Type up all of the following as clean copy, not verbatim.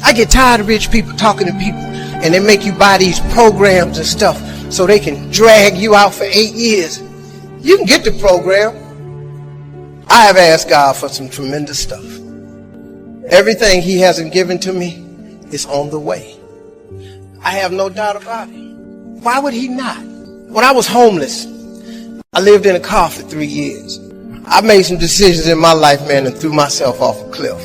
I get tired of rich people talking to people and they make you buy these programs and stuff so they can drag you out for 8 years. You can get the program. I have asked God for some tremendous stuff. Everything he hasn't given to me is on the way. I have no doubt about it. Why would he not? When I was homeless, I lived in a car for 3 years. I made some decisions in my life, man, and threw myself off a cliff.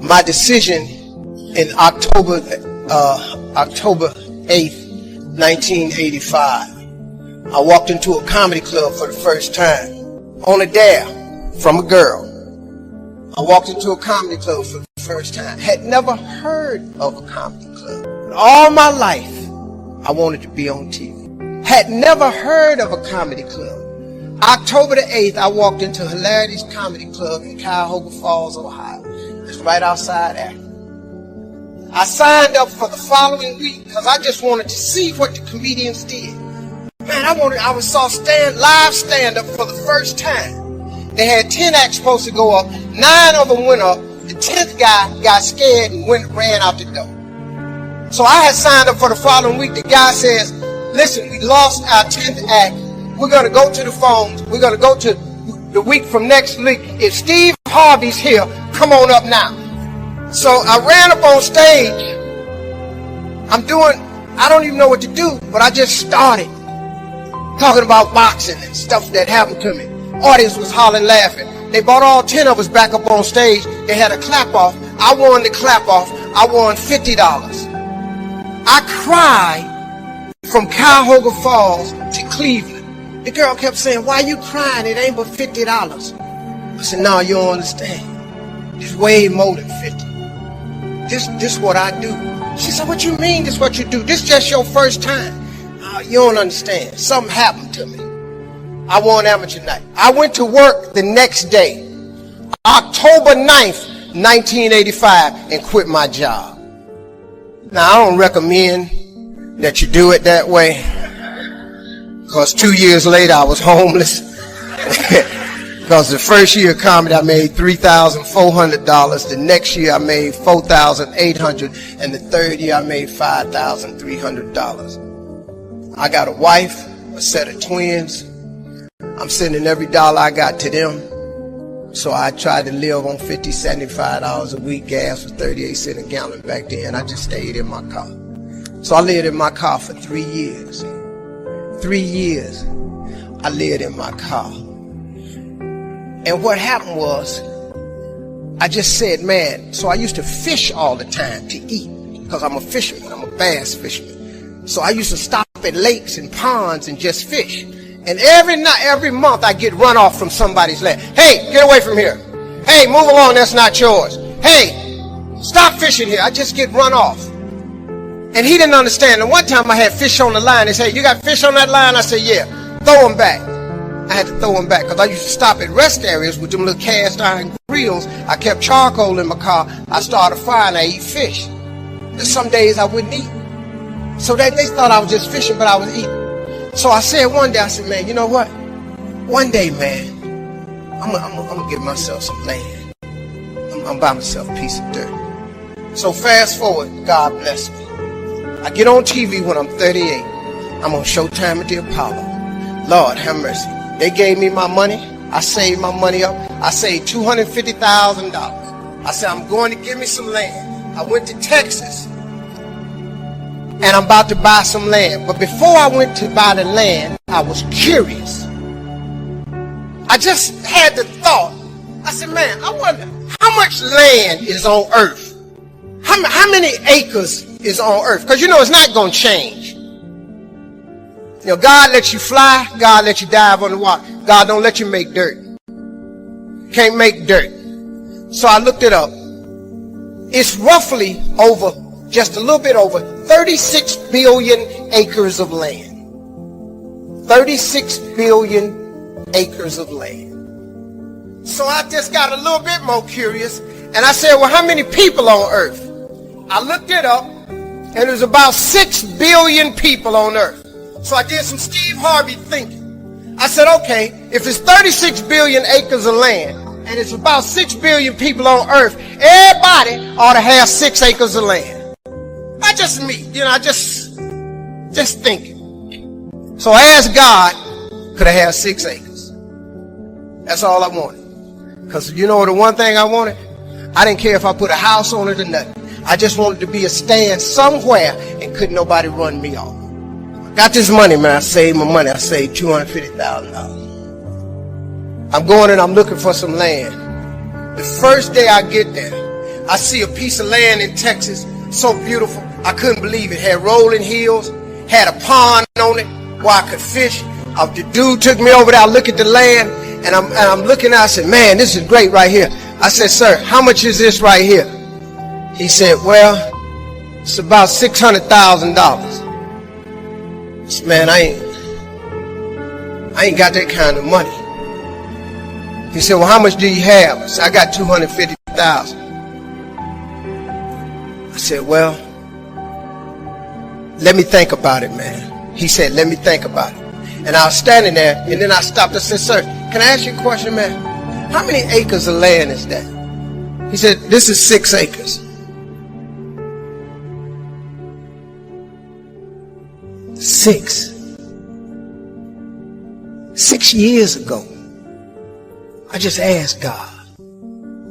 My decision in October 8th, 1985, I walked into a comedy club for the first time on a dare from a girl. I walked into a comedy club for the first time. Had never heard of a comedy club. All my life, I wanted to be on TV. Had never heard of a comedy club. October the 8th, I walked into Hilarity's Comedy Club in Cuyahoga Falls, Ohio. It's right outside Akron. I signed up for the following week because I just wanted to see what the comedians did. Man, I saw live stand-up for the first time. They had 10 acts supposed to go up. 9 of them went up. The 10th guy got scared and ran out the door. So I had signed up for the following week. The guy says, listen, we lost our 10th act. We're going to go to the phones. We're going to go to the week from next week. If Steve Harvey's here, come on up now. So I ran up on stage. I don't even know what to do, but I just started talking about boxing and stuff that happened to me. Audience was hollering, laughing. They brought all 10 of us back up on stage. They had a clap off. I won the clap off. I won $50. I cried from Cuyahoga Falls to Cleveland. The girl kept saying, why you crying? It ain't but $50. I said, no, you don't understand. It's way more than 50. This what I do. She said, what you mean this what you do? This just your first time. You don't understand. Something happened to me. I won amateur night. I went to work the next day, October 9th, 1985, and quit my job. Now, I don't recommend that you do it that way, because 2 years later, I was homeless. Because the first year of comedy, I made $3,400. The next year, I made $4,800. And the third year, I made $5,300. I got a wife, a set of twins. I'm sending every dollar I got to them. So I tried to live on $50, $75 a week. Gas was 38 cents a gallon back then. I just stayed in my car. So I lived in my car for 3 years. 3 years I lived in my car. And what happened was, I just said, man, so I used to fish all the time to eat, because I'm a fisherman, I'm a bass fisherman. So I used to stop at lakes and ponds and just fish. And every month I get run off from somebody's land. Hey, get away from here. Hey, move along, that's not yours. Hey, stop fishing here. I just get run off. And he didn't understand. And one time I had fish on the line. They said, you got fish on that line? I said, yeah. Throw them back. I had to throw them back because I used to stop at rest areas with them little cast iron grills. I kept charcoal in my car. I started a fire and I eat fish. Some days I wouldn't eat. So they thought I was just fishing, but I was eating. So I said one day, I said, man, you know what? One day, man, I'm gonna give myself some land. I'm gonna buy myself a piece of dirt. So fast forward, God bless me. I get on TV when I'm 38. I'm on Showtime at the Apollo. Lord have mercy. They gave me my money. I saved my money up. I saved $250,000. I said, I'm going to give me some land. I went to Texas. And I'm about to buy some land. But before I went to buy the land, I was curious. I just had the thought. I said, man, I wonder how much land is on earth? How many acres is on earth? Because you know it's not going to change. You know, God lets you fly. God lets you dive on the water. God don't let you make dirt. Can't make dirt. So I looked it up. It's roughly over, just a little bit over 36 billion acres of land. 36 billion acres of land. So I just got a little bit more curious, and I said, well, how many people on earth? I looked it up, and there's about 6 billion people on earth. So I did some Steve Harvey thinking. I said, okay, if it's 36 billion acres of land, and it's about 6 billion people on earth. Everybody ought to have 6 acres of land. Not just me, just thinking. So I asked God, could I have 6 acres? That's all I wanted. Because you know the one thing I wanted? I didn't care if I put a house on it or nothing. I just wanted to be a stand somewhere and couldn't nobody run me off. I got this money, man. I saved my money. I saved $250,000. I'm going and I'm looking for some land. The first day I get there, I see a piece of land in Texas, so beautiful. I couldn't believe it. Had rolling hills, had a pond on it where I could fish. The dude took me over there. I look at the land, and I'm looking out. I said, man, this is great right here. I said, sir, how much is this right here? He said, well, it's about $600,000. I said, man, I ain't got that kind of money. He said, well, how much do you have? I said, I got $250,000. I said, well, let me think about it, man. He said, let me think about it. And I was standing there, and then I stopped. I said, sir, can I ask you a question, man? How many acres of land is that? He said, this is 6 acres. 6 years ago, I just asked God,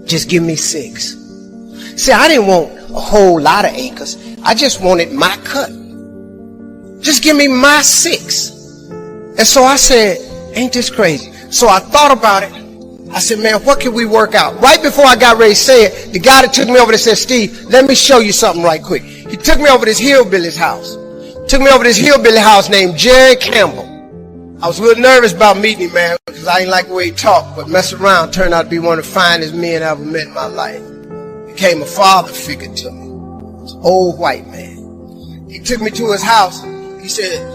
just give me 6. See, I didn't want a whole lot of acres. I just wanted my cut. Just give me my 6. And so I said, ain't this crazy? So I thought about it. I said, man, what can we work out? Right before I got ready to say it, the guy that took me over there said, Steve, let me show you something right quick. He took me over to this hillbilly's house. Took me over to this hillbilly house named Jerry Campbell. I was a little nervous about meeting him, man, because I didn't like the way he talked, but mess around turned out to be one of the finest men I ever met in my life. Became a father figure to me. This old white man. He took me to his house. He said,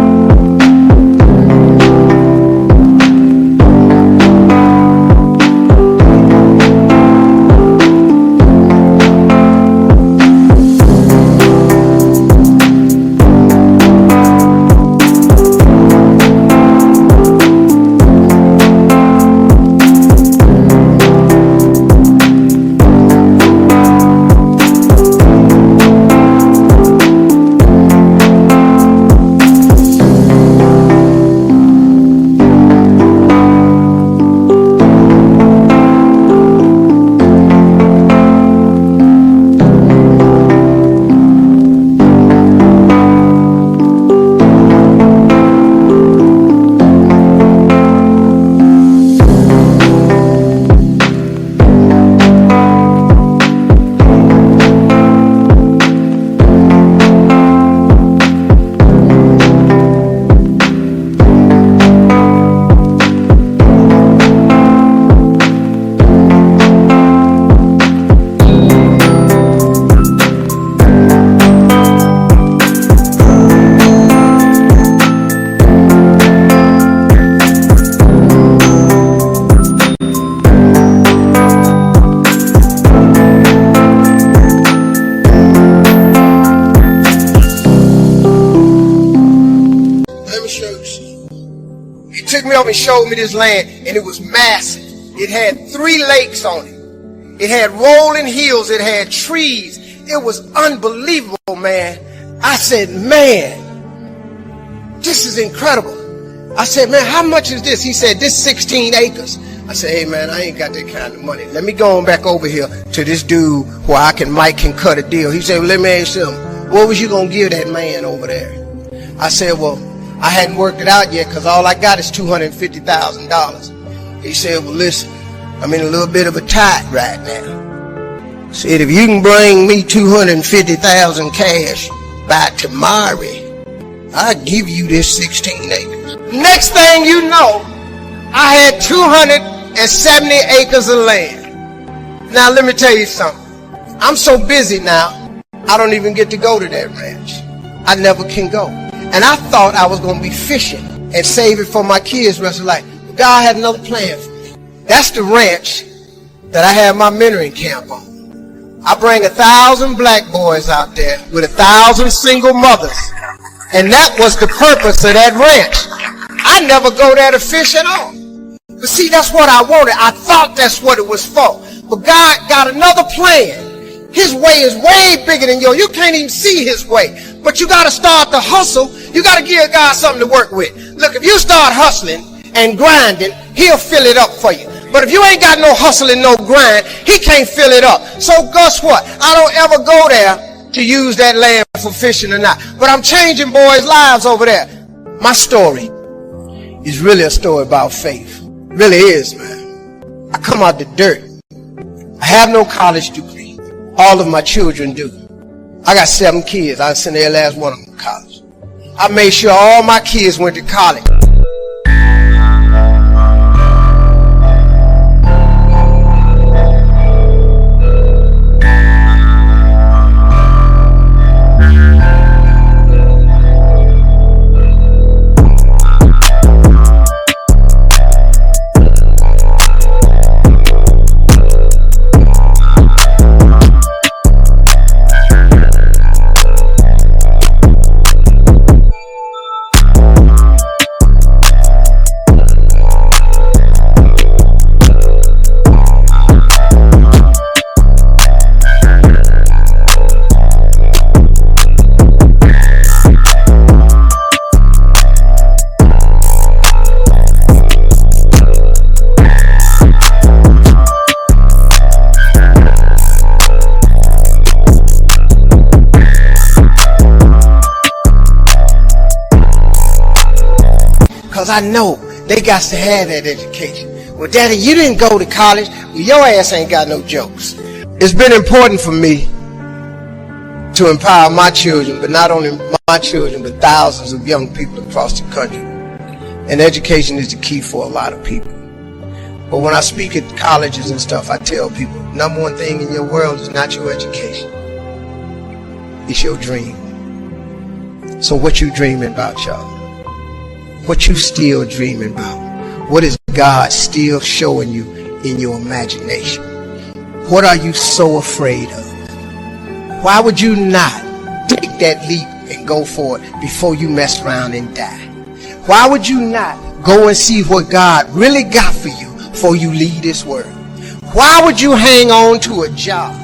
and showed me this land, and it was massive. It had 3 lakes on it. It had rolling hills. It had trees. It was unbelievable, man. I said, man, this is incredible. I said, man, how much is this? He said, this 16 acres. I said, hey, man, I ain't got that kind of money. Let me go on back over here to this dude where Mike can cut a deal. He said, well, let me ask you something. What was you going to give that man over there? I said, well, I hadn't worked it out yet because all I got is $250,000. He said, well, listen, I'm in a little bit of a tight right now. Said, if you can bring me $250,000 cash by tomorrow, I'll give you this 16 acres. Next thing you know, I had 270 acres of land. Now, let me tell you something. I'm so busy now, I don't even get to go to that ranch. I never can go. And I thought I was going to be fishing and save it for my kids the rest of life. But God had another plan for me. That's the ranch that I have my mentoring camp on. I bring 1,000 black boys out there with 1,000 single mothers. And that was the purpose of that ranch. I never go there to fish at all. But see, that's what I wanted. I thought that's what it was for. But God got another plan. His way is way bigger than yours. You can't even see his way. But you got to start to hustle. You got to give God something to work with. Look, if you start hustling and grinding, he'll fill it up for you. But if you ain't got no hustle and no grind, he can't fill it up. So guess what? I don't ever go there to use that land for fishing or not. But I'm changing boys' lives over there. My story is really a story about faith. Really is, man. I come out the dirt. I have no college degree. All of my children do. I got 7 kids. I sent their last one of them to college. I made sure all my kids went to college. Because I know they got to have that education. Well, Daddy, you didn't go to college. Well, your ass ain't got no jokes. It's been important for me to empower my children, but not only my children, but thousands of young people across the country. And education is the key for a lot of people. But when I speak at colleges and stuff, I tell people, number one thing in your world is not your education. It's your dream. So what you dreaming about, y'all? What you still dreaming about? What is God still showing you in your imagination? What are you so afraid of? Why would you not take that leap and go for it before you mess around and die? Why would you not go and see what God really got for you before you leave this world? Why would you hang on to a job?